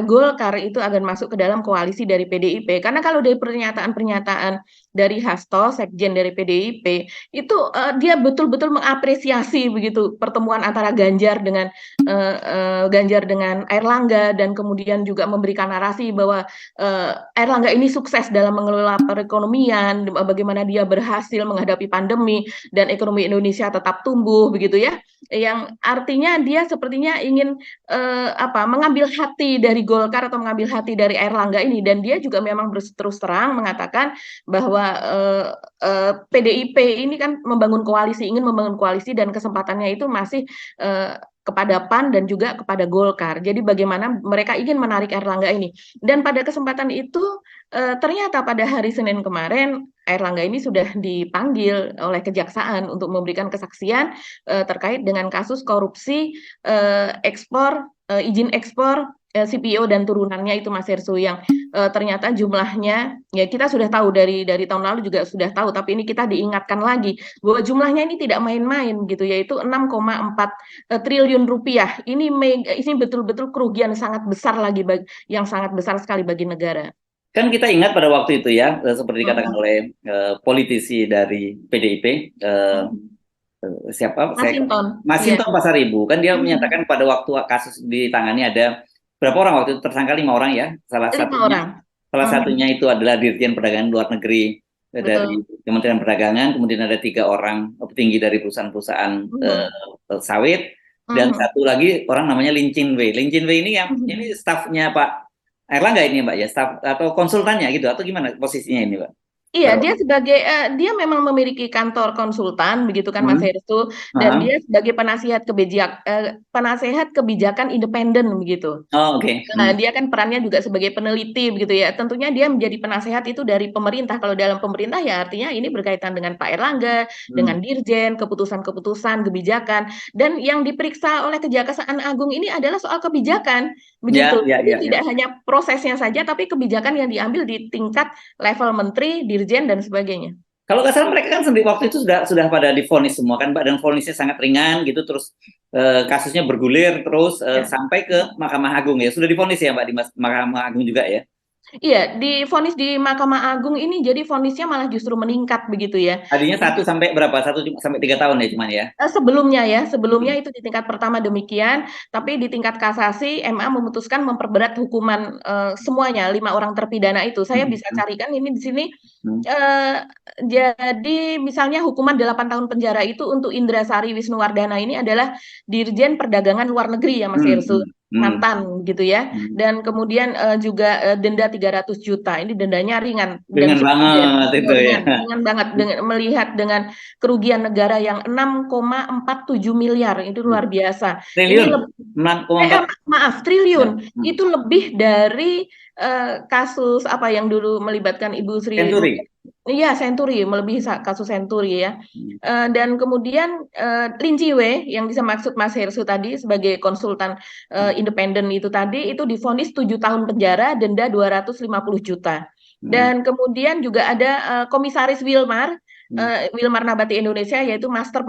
[SPEAKER 2] Golkar itu agar masuk ke dalam koalisi dari PDIP. Karena kalau dari pernyataan-pernyataan dari Hasto, sekjen dari PDIP, itu dia betul-betul mengapresiasi begitu pertemuan antara Ganjar dengan Erlangga, dan kemudian juga memberikan narasi bahwa Erlangga ini sukses dalam mengelola perekonomian, bagaimana dia berhasil menghadapi pandemi dan ekonomi Indonesia tetap tumbuh begitu ya. Yang artinya dia sepertinya ingin mengambil hati dari Golkar atau mengambil hati dari Erlangga ini, dan dia juga memang terus terang mengatakan bahwa PDIP ini kan ingin membangun koalisi dan kesempatannya itu masih kepada PAN dan juga kepada Golkar. Jadi bagaimana mereka ingin menarik Erlangga ini. Dan pada kesempatan itu ternyata pada hari Senin kemarin Erlangga ini sudah dipanggil oleh kejaksaan untuk memberikan kesaksian terkait dengan kasus korupsi izin ekspor CPO dan turunannya itu Mas Hersu, yang ternyata jumlahnya ya kita sudah tahu dari tahun lalu juga sudah tahu, tapi ini kita diingatkan lagi bahwa jumlahnya ini tidak main-main gitu, yaitu 6,4 triliun rupiah. Ini betul-betul kerugian sangat besar yang sangat besar sekali bagi negara.
[SPEAKER 1] Kan kita ingat pada waktu itu ya, seperti dikatakan oleh politisi dari PDIP, siapa? Masinton Pasaribu, kan dia menyatakan pada waktu kasus ditangani ada berapa orang waktu itu tersangka, 5 orang ya, salah satunya itu adalah Dirjen Perdagangan Luar Negeri dari Kementerian Perdagangan, kemudian ada 3 orang petinggi dari perusahaan-perusahaan sawit, dan satu lagi orang namanya Lin Chin Wei. Lin Chin Wei ini ini stafnya Pak Erlangga ini Mbak ya, staf atau konsultannya gitu, atau gimana posisinya ini Mbak?
[SPEAKER 2] Iya, dia memang memiliki kantor konsultan begitu kan Mas Hersu, dan dia sebagai penasehat kebijakan independen begitu.
[SPEAKER 1] Oh, oke.
[SPEAKER 2] Nah, dia kan perannya juga sebagai peneliti begitu ya. Tentunya dia menjadi penasehat itu dari pemerintah. Kalau dalam pemerintah ya artinya ini berkaitan dengan Pak Erlangga, dengan Dirjen, keputusan-keputusan, kebijakan, dan yang diperiksa oleh Kejaksaan Agung ini adalah soal kebijakan begitu. Jadi tidak hanya prosesnya saja, tapi kebijakan yang diambil di tingkat level menteri, Dirjen dan sebagainya.
[SPEAKER 1] Kalau nggak salah mereka kan sendiri waktu itu sudah pada divonis semua kan Mbak, dan vonisnya sangat ringan gitu, terus kasusnya bergulir terus sampai ke Mahkamah Agung ya, sudah divonis ya Mbak di Mahkamah Agung juga ya.
[SPEAKER 2] Iya, divonis di Mahkamah Agung ini jadi vonisnya malah justru meningkat begitu ya.
[SPEAKER 1] Tadinya 1 sampai berapa? 1 sampai 3 tahun ya cuman ya.
[SPEAKER 2] Sebelumnya
[SPEAKER 1] Hmm.
[SPEAKER 2] itu di tingkat pertama demikian, tapi di tingkat kasasi MA memutuskan memperberat hukuman semuanya 5 orang terpidana itu. Saya
[SPEAKER 1] Hmm.
[SPEAKER 2] bisa carikan ini di sini.
[SPEAKER 1] Hmm.
[SPEAKER 2] eh, jadi misalnya hukuman 8 tahun penjara itu untuk Indrasari Wisnuwardana ini adalah Dirjen Perdagangan Luar Negeri ya Mas
[SPEAKER 1] Hmm.
[SPEAKER 2] Irsu,
[SPEAKER 1] Hmm. Hmm.
[SPEAKER 2] mantan gitu ya.
[SPEAKER 1] Hmm.
[SPEAKER 2] Dan kemudian juga denda 300 juta. Ini dendanya ringan dan
[SPEAKER 1] Ringan banget itu ya.
[SPEAKER 2] ringan banget dengan melihat dengan kerugian negara yang 6,47 miliar itu luar biasa. Ini
[SPEAKER 1] Triliun, 6,4.
[SPEAKER 2] maaf
[SPEAKER 1] Ya.
[SPEAKER 2] triliun itu lebih dari kasus apa yang dulu melibatkan Ibu Sri
[SPEAKER 1] Senturi.
[SPEAKER 2] Mulyani. Iya, Senturi, melebihi kasus Senturi ya. Dan kemudian Linciwe yang bisa maksud Mas Hersu tadi sebagai konsultan independen itu tadi itu divonis 7 tahun penjara, denda 250 juta. Dan kemudian juga ada Komisaris Wilmar Wilmar Nabati Indonesia yaitu Master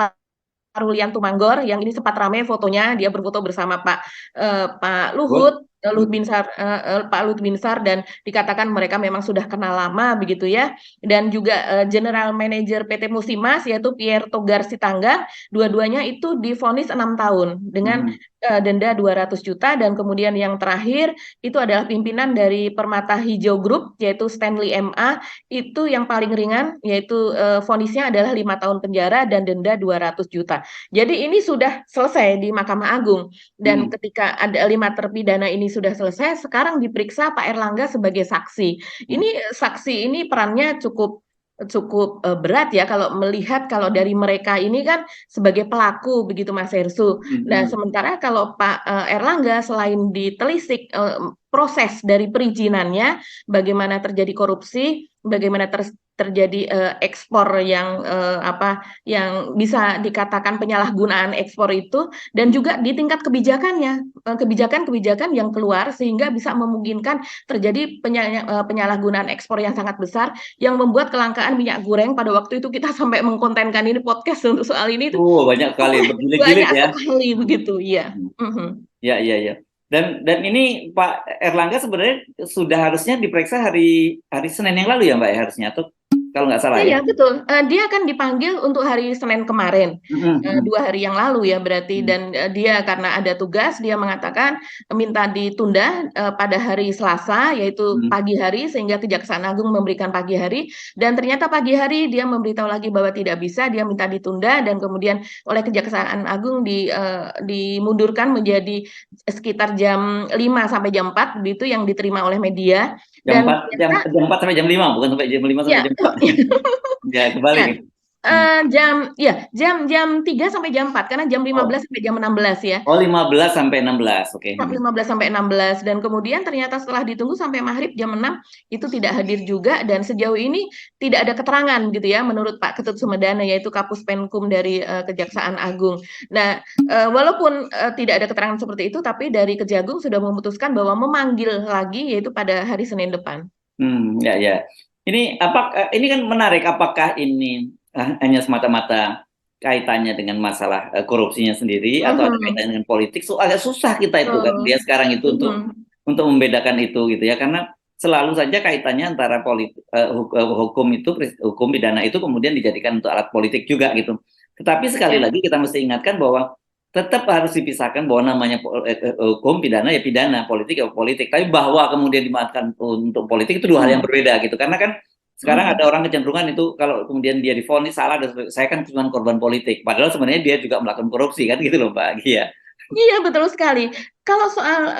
[SPEAKER 2] Parulian Tumanggor yang ini sempat ramai fotonya dia berfoto bersama Pak
[SPEAKER 1] Good.
[SPEAKER 2] Luhut Pak Luhut Binsar dan dikatakan mereka memang sudah kenal lama begitu ya, dan juga General Manager PT Musimas yaitu Pierre Togar Sitanggang, dua-duanya itu divonis 6 tahun dengan denda 200 juta. Dan kemudian yang terakhir itu adalah pimpinan dari Permata Hijau Group yaitu Stanley MA, itu yang paling ringan yaitu vonisnya adalah 5 tahun penjara dan denda 200 juta. Jadi ini sudah selesai di Mahkamah Agung, dan ketika ada 5 terpidana ini sudah selesai, sekarang diperiksa Pak Erlangga sebagai saksi. Ini saksi ini perannya cukup cukup berat ya kalau melihat kalau dari mereka ini kan sebagai pelaku begitu Mas Hersu. Nah, sementara kalau Pak Erlangga selain ditelisik proses dari perizinannya, bagaimana terjadi korupsi, bagaimana terjadi ekspor yang yang bisa dikatakan penyalahgunaan ekspor itu, dan juga di tingkat kebijakannya, kebijakan-kebijakan yang keluar sehingga bisa memungkinkan terjadi penyalahgunaan ekspor yang sangat besar yang membuat kelangkaan minyak goreng. Pada waktu itu kita sampai mengkontenkan ini podcast untuk soal ini itu
[SPEAKER 1] Banyak kali, berjilid-jilid
[SPEAKER 2] banyak
[SPEAKER 1] ya.
[SPEAKER 2] sekali begitu, iya.
[SPEAKER 1] Ya, ya, ya. Dan ini Pak Erlangga sebenarnya sudah harusnya diperiksa hari Senin yang lalu ya Mbak ya harusnya, atau kalau nggak salah ya.
[SPEAKER 2] Iya, betul. Dia akan dipanggil untuk hari Senin kemarin, 2 hari yang lalu ya berarti. Dan dia karena ada tugas, dia mengatakan minta ditunda pada hari Selasa, yaitu pagi hari, sehingga Kejaksaan Agung memberikan pagi hari. Dan ternyata pagi hari dia memberitahu lagi bahwa tidak bisa, dia minta ditunda, dan kemudian oleh Kejaksaan Agung dimundurkan menjadi sekitar jam 5 sampai jam 4, begitu yang diterima oleh media.
[SPEAKER 1] Jam
[SPEAKER 2] Dan
[SPEAKER 1] 4, jam 4 sampai jam 5, bukan sampai jam 5 sampai
[SPEAKER 2] ya,
[SPEAKER 1] jam 4. Ya, kebalik.
[SPEAKER 2] ya. Jam 3 sampai jam 4 karena jam 15 sampai jam 16 ya.
[SPEAKER 1] 15 sampai 16, oke.
[SPEAKER 2] 15 sampai 16, dan kemudian ternyata setelah ditunggu sampai maghrib jam 6 itu tidak hadir juga, dan sejauh ini tidak ada keterangan gitu ya menurut Pak Ketut Sumedana yaitu Kapus Penkum dari Kejaksaan Agung. Nah, walaupun tidak ada keterangan seperti itu, tapi dari Kejagung sudah memutuskan bahwa memanggil lagi yaitu pada hari Senin depan.
[SPEAKER 1] Ya, ya. Ini kan menarik, apakah ini hanya semata-mata kaitannya dengan masalah korupsinya sendiri atau ada kaitannya dengan politik? Agak susah kita itu kan dia sekarang itu untuk membedakan itu gitu ya, karena selalu saja kaitannya antara hukum pidana itu kemudian dijadikan untuk alat politik juga gitu. Tetapi sekali lagi kita mesti ingatkan bahwa tetap harus dipisahkan bahwa namanya hukum pidana ya pidana, politik ya politik. Tapi bahwa kemudian dimanfaatkan untuk politik itu 2 hal yang berbeda gitu. Karena kan sekarang ada orang kecenderungan itu kalau kemudian dia divonis salah, saya kan cuma korban politik. Padahal sebenarnya dia juga melakukan korupsi kan gitu loh Mbak Gia.
[SPEAKER 2] Iya, betul sekali. Kalau soal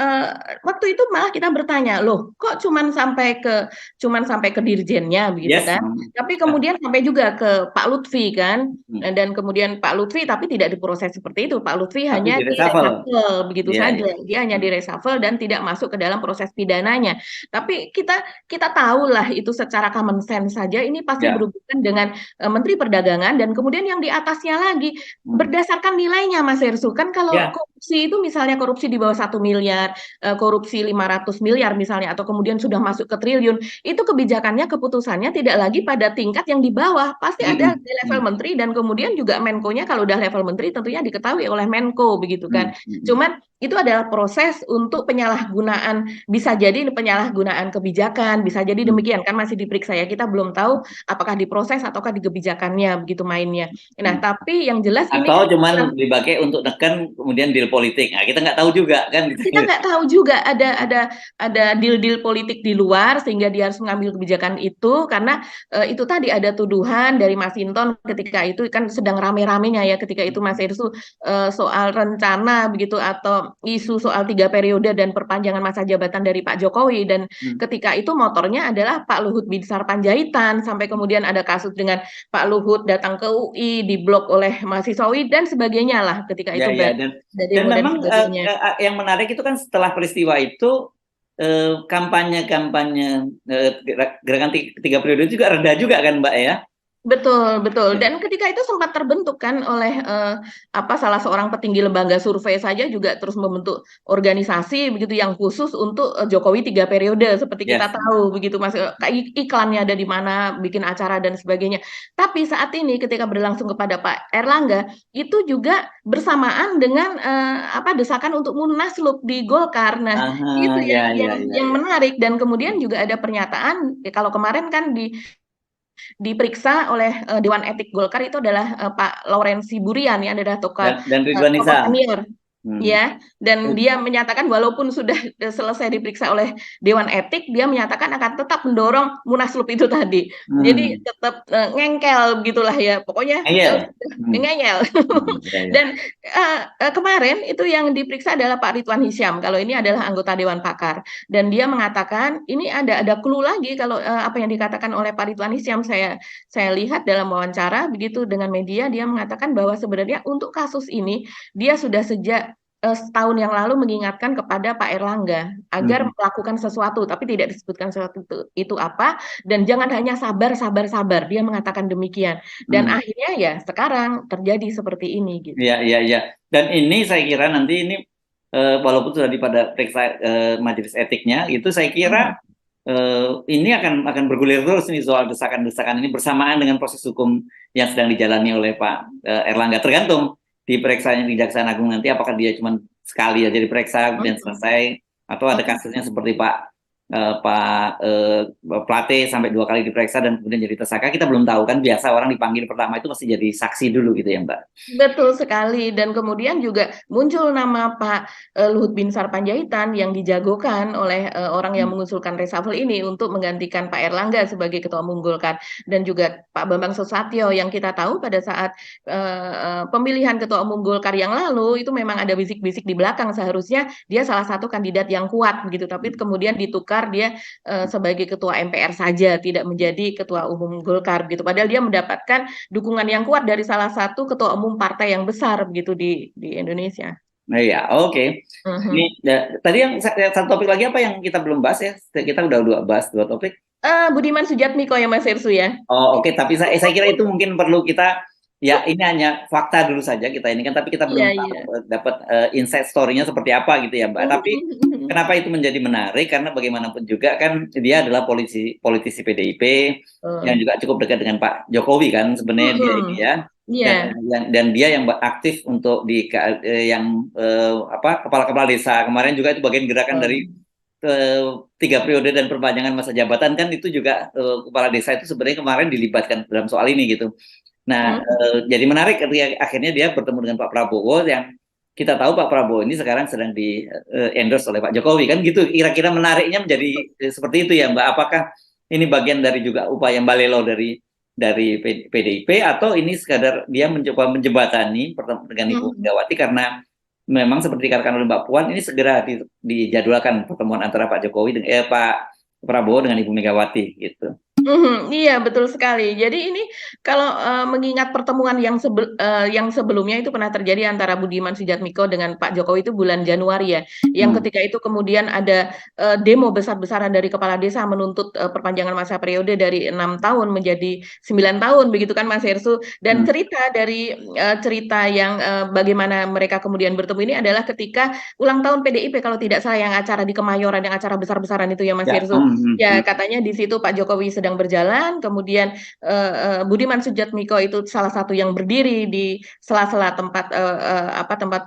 [SPEAKER 2] waktu itu malah kita bertanya, loh, kok cuman sampai ke dirjennya begitu kan? Tapi kemudian sampai juga ke Pak Lutfi kan, dan kemudian Pak Lutfi tapi tidak diproses seperti itu. Pak Lutfi hanya direshuffle begitu saja. Dia hanya direshuffle dan tidak masuk ke dalam proses pidananya. Tapi kita tahulah itu secara common sense saja ini pasti berhubungan dengan Menteri Perdagangan, dan kemudian yang di atasnya lagi berdasarkan nilainya Mas Hersu kan, kalau korupsi itu misalnya korupsi di bawah 1 miliar, korupsi 500 miliar misalnya, atau kemudian sudah masuk ke triliun, itu kebijakannya, keputusannya tidak lagi pada tingkat yang di bawah, pasti ada di level menteri, dan kemudian juga Menko-nya kalau udah level menteri tentunya diketahui oleh Menko begitu kan. Cuman itu adalah proses untuk penyalahgunaan, bisa jadi penyalahgunaan kebijakan, bisa jadi demikian kan, masih diperiksa ya, kita belum tahu apakah diproses ataukah di kebijakannya begitu mainnya. Nah, tapi yang jelas ini
[SPEAKER 1] atau cuman dipakai untuk neken kemudian deal politik. Nah, kita nggak tahu juga kan.
[SPEAKER 2] kita nggak tahu juga ada deal-deal politik di luar sehingga dia harus mengambil kebijakan itu, karena itu tadi ada tuduhan dari Mas Hinton ketika itu kan sedang rame-ramenya ya ketika itu Mas Irsu, soal rencana begitu atau isu soal 3 periode dan perpanjangan masa jabatan dari Pak Jokowi, dan ketika itu motornya adalah Pak Luhut Binsar Panjaitan, sampai kemudian ada kasus dengan Pak Luhut datang ke UI diblok oleh mahasiswa UI dan sebagainya lah ketika itu.
[SPEAKER 1] Dan memang yang menarik itu kan setelah peristiwa itu kampanye gerakan 3 periode juga reda juga kan Mbak ya?
[SPEAKER 2] Betul, betul. Dan ketika itu sempat terbentuk kan oleh salah seorang petinggi lembaga survei saja juga terus membentuk organisasi begitu yang khusus untuk Jokowi 3 periode seperti kita tahu begitu Mas, iklannya ada di mana, bikin acara dan sebagainya. Tapi saat ini ketika berlangsung kepada Pak Erlangga itu juga bersamaan dengan desakan untuk munaslup di Golkar. Nah, itu yang menarik, dan kemudian juga ada pernyataan kalau kemarin kan diperiksa oleh Dewan Etik Golkar itu adalah Pak Laurensi Burian ya, adalah tokoh
[SPEAKER 1] dan Ridwan Nisa
[SPEAKER 2] senior ya, dan dia menyatakan walaupun sudah selesai diperiksa oleh Dewan Etik, dia menyatakan akan tetap mendorong munaslup itu tadi. Jadi tetap ngengkel begitulah ya, pokoknya ngeyel. Dan kemarin itu yang diperiksa adalah Pak Ridwan Hisyam, kalau ini adalah anggota Dewan Pakar, dan dia mengatakan ini ada clue lagi kalau apa yang dikatakan oleh Pak Ridwan Hisyam, saya lihat dalam wawancara begitu dengan media, dia mengatakan bahwa sebenarnya untuk kasus ini dia sudah sejak setahun yang lalu mengingatkan kepada Pak Erlangga agar melakukan sesuatu, tapi tidak disebutkan sesuatu itu apa, dan jangan hanya sabar, dia mengatakan demikian, dan akhirnya ya sekarang terjadi seperti ini gitu.
[SPEAKER 1] Iya. Dan ini saya kira nanti ini walaupun sudah pada periksa majelis etiknya, itu saya kira ini akan bergulir terus nih soal desakan-desakan ini bersamaan dengan proses hukum yang sedang dijalani oleh Pak Erlangga, tergantung di periksanya di Kejaksaan Agung nanti apakah dia cuma sekali aja diperiksa dan selesai, atau ada kasusnya seperti Pak Plate sampai 2 kali diperiksa dan kemudian jadi tersangka. Kita belum tahu kan, biasa orang dipanggil pertama itu mesti jadi saksi dulu gitu ya Mbak.
[SPEAKER 2] Betul sekali, dan kemudian juga muncul nama Pak Luhut Binsar Panjaitan yang dijagokan oleh orang yang mengusulkan reshuffle ini untuk menggantikan Pak Erlangga sebagai Ketua Umum Golkar, dan juga Pak Bambang Susatyo yang kita tahu pada saat pemilihan Ketua Umum Golkar yang lalu itu memang ada bisik-bisik di belakang seharusnya dia salah satu kandidat yang kuat begitu, tapi kemudian ditukar dia sebagai ketua MPR saja, tidak menjadi ketua umum Golkar gitu, padahal dia mendapatkan dukungan yang kuat dari salah satu ketua umum partai yang besar begitu di Indonesia.
[SPEAKER 1] Nah ya, oke. Ini tadi yang satu topik lagi apa yang kita belum bahas ya? Kita udah bahas 2 topik.
[SPEAKER 2] Budiman Sujatmiko ya Mas Irsu ya.
[SPEAKER 1] Oke. Tapi saya kira itu mungkin perlu kita, ya ini hanya fakta dulu saja kita ini kan, tapi kita belum dapat insight story-nya seperti apa gitu ya Mbak. Tapi kenapa itu menjadi menarik? Karena bagaimanapun juga kan dia adalah politisi PDIP yang juga cukup dekat dengan Pak Jokowi kan sebenarnya dia ini ya. Dan dia yang aktif untuk kepala-kepala desa kemarin juga, itu bagian gerakan dari 3 periode dan perpanjangan masa jabatan kan, itu juga kepala desa itu sebenarnya kemarin dilibatkan dalam soal ini gitu. Nah, jadi menarik ketika akhirnya dia bertemu dengan Pak Prabowo, yang kita tahu Pak Prabowo ini sekarang sedang di endorse oleh Pak Jokowi kan gitu. Kira-kira menariknya menjadi seperti itu ya Mbak. Apakah ini bagian dari juga upaya balelo dari PDIP, atau ini sekadar dia mencoba menjembatani pertemuan dengan Ibu Megawati, karena memang seperti dikatakan oleh Mbak Puan, ini segera dijadwalkan pertemuan antara Pak Jokowi dengan Pak Prabowo dengan Ibu Megawati gitu.
[SPEAKER 2] Iya betul sekali. Jadi ini kalau mengingat pertemuan yang sebelumnya itu pernah terjadi antara Budiman Sujatmiko dengan Pak Jokowi itu bulan Januari ya, yang
[SPEAKER 1] Hmm.
[SPEAKER 2] ketika itu kemudian ada demo besar-besaran dari kepala desa menuntut perpanjangan masa periode dari 6 tahun menjadi 9 tahun begitu kan Mas Hersu. Dan
[SPEAKER 1] Hmm.
[SPEAKER 2] cerita yang bagaimana mereka kemudian bertemu ini adalah ketika ulang tahun PDIP kalau tidak salah yang acara di Kemayoran yang acara besar-besaran itu ya Mas
[SPEAKER 1] Ya.
[SPEAKER 2] Hersu. Ya, katanya di situ Pak Jokowi sedang berjalan, kemudian Budiman Sujatmiko itu salah satu yang berdiri di sela-sela tempat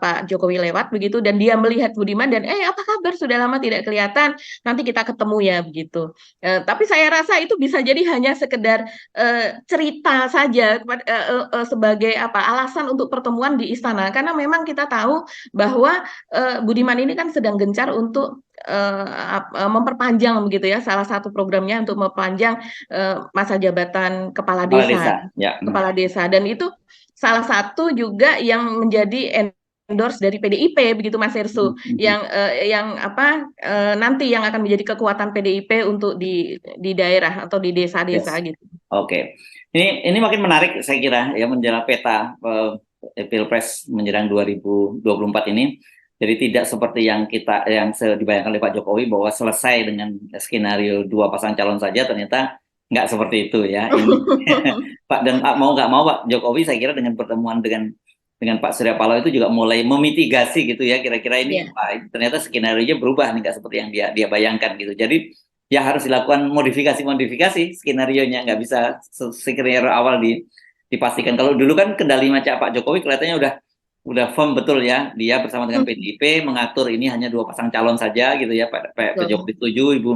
[SPEAKER 2] Pak Jokowi lewat begitu, dan dia melihat Budiman dan apa kabar sudah lama tidak kelihatan, nanti kita ketemu ya begitu. Tapi saya rasa itu bisa jadi hanya sekedar cerita saja sebagai alasan untuk pertemuan di istana, karena memang kita tahu bahwa Budiman ini kan sedang gencar untuk memperpanjang begitu ya, salah satu programnya untuk memperpanjang masa jabatan
[SPEAKER 1] Kepala desa. Ya.
[SPEAKER 2] kepala desa, dan itu salah satu juga yang menjadi endorse dari PDIP begitu Mas Hersu, yang nanti yang akan menjadi kekuatan PDIP untuk di daerah atau di desa-desa
[SPEAKER 1] Yes.
[SPEAKER 2] gitu.
[SPEAKER 1] Oke. Ini makin menarik saya kira ya, menjelang peta Pilpres menjelang 2024 ini. Jadi tidak seperti yang dibayangkan oleh Pak Jokowi bahwa selesai dengan skenario dua pasang calon saja, ternyata nggak seperti itu ya. Ini Pak, dan mau nggak mau Pak Jokowi saya kira dengan pertemuan dengan Pak Surya Paloh itu juga mulai memitigasi gitu ya, kira-kira ini
[SPEAKER 2] Ya.
[SPEAKER 1] Pak, ternyata skenario-nya berubah nih, nggak seperti yang dia bayangkan gitu. Jadi ya harus dilakukan modifikasi skenario-nya, nggak bisa skenario awal dipastikan. Kalau dulu kan kendali macam Pak Jokowi kelihatannya udah firm betul ya, dia bersama dengan PDIP mengatur ini hanya dua pasang calon saja gitu ya, Pak Jokowi setuju, Ibu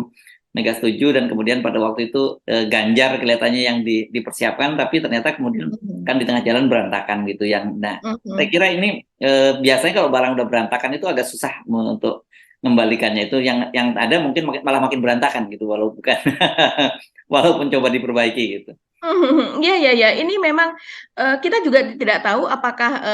[SPEAKER 1] Mega setuju, dan kemudian pada waktu itu Ganjar kelihatannya yang dipersiapkan, tapi ternyata kemudian kan di tengah jalan berantakan gitu yang. Nah, saya kira ini biasanya kalau barang udah berantakan itu agak susah untuk membalikannya, itu yang ada mungkin malah makin berantakan gitu, walaupun coba diperbaiki gitu.
[SPEAKER 2] Ya. Ini memang kita juga tidak tahu apakah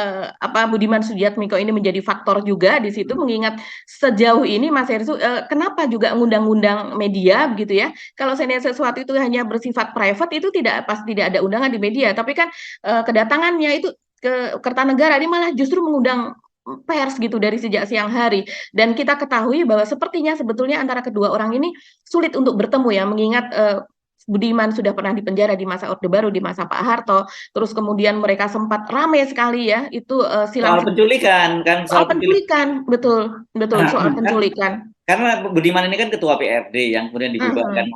[SPEAKER 2] Budiman Sujatmiko ini menjadi faktor juga di situ, mengingat sejauh ini Mas Hersu, kenapa juga ngundang-undang media begitu ya? Kalau seandainya sesuatu itu hanya bersifat private itu pasti tidak ada undangan di media, tapi kan kedatangannya itu ke Kertanegara ini malah justru mengundang pers gitu dari sejak siang hari, dan kita ketahui bahwa sepertinya sebetulnya antara kedua orang ini sulit untuk bertemu ya, mengingat Budiman sudah pernah dipenjara di masa Orde Baru, di masa Pak Harto, terus kemudian mereka sempat ramai sekali ya, itu silang
[SPEAKER 1] Soal penculikan kan,
[SPEAKER 2] soal penculikan, betul soal penculikan.
[SPEAKER 1] Karena Budiman ini kan ketua PRD yang kemudian dibubarkan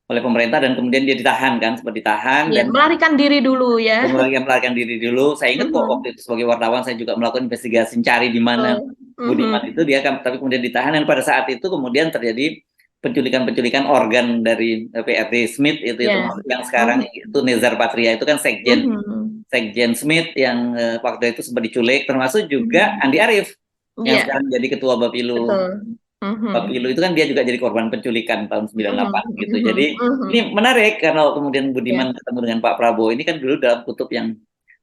[SPEAKER 1] oleh pemerintah, dan kemudian dia ditahan kan, sempat ditahan
[SPEAKER 2] Ya,
[SPEAKER 1] dan
[SPEAKER 2] melarikan diri dulu ya.
[SPEAKER 1] melarikan diri dulu. Saya ingat kok waktu itu sebagai wartawan saya juga melakukan investigasi cari di mana Budiman itu, dia kan tapi kemudian ditahan, dan pada saat itu kemudian terjadi penculikan organ dari PRD Smith itu yang sekarang itu Nezar Patria itu kan Sekjen Smith yang waktu itu sempat diculik, termasuk juga Andi Arief yang sekarang jadi ketua Bapilu. Bapilu itu kan dia juga jadi korban penculikan tahun 98 gitu. Jadi ini menarik karena kemudian Budiman ketemu dengan Pak Prabowo, ini kan dulu dalam kutub yang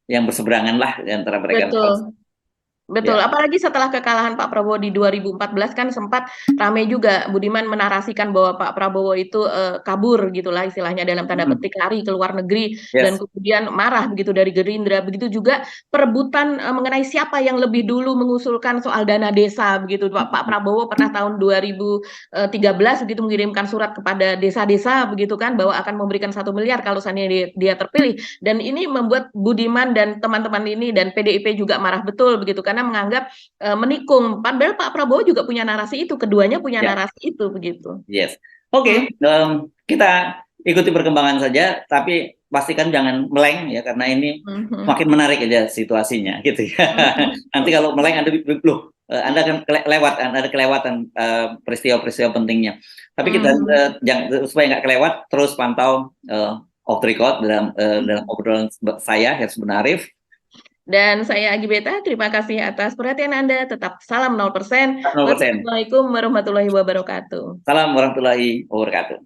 [SPEAKER 1] berseberangan lah antara mereka.
[SPEAKER 2] Betul, apalagi setelah kekalahan Pak Prabowo di 2014 kan sempat ramai juga Budiman menarasikan bahwa Pak Prabowo itu kabur gitulah istilahnya, dalam tanda petik lari ke luar negeri, dan kemudian marah begitu dari Gerindra. Begitu juga perebutan mengenai siapa yang lebih dulu mengusulkan soal dana desa begitu. Pak Prabowo pernah tahun 2013 begitu mengirimkan surat kepada desa-desa begitu kan, bahwa akan memberikan 1 miliar kalau seandainya dia terpilih, dan ini membuat Budiman dan teman-teman ini dan PDIP juga marah betul begitu kan, karena menganggap menikung. Padahal Pak Prabowo juga punya narasi itu, keduanya punya narasi itu begitu.
[SPEAKER 1] Yes. Oke. Kita ikuti perkembangan saja, tapi pastikan jangan meleng ya, karena ini makin menarik aja situasinya gitu ya. Nanti kalau meleng Anda akan kelewatan peristiwa-peristiwa pentingnya. Tapi kita supaya nggak kelewat, terus pantau off the record dalam obrolan saya Hersu Benarif.
[SPEAKER 2] Dan saya Agi Beta, terima kasih atas perhatian Anda. Tetap salam 0%.
[SPEAKER 1] 0%.
[SPEAKER 2] Wassalamualaikum warahmatullahi wabarakatuh.
[SPEAKER 1] Salam warahmatullahi wabarakatuh.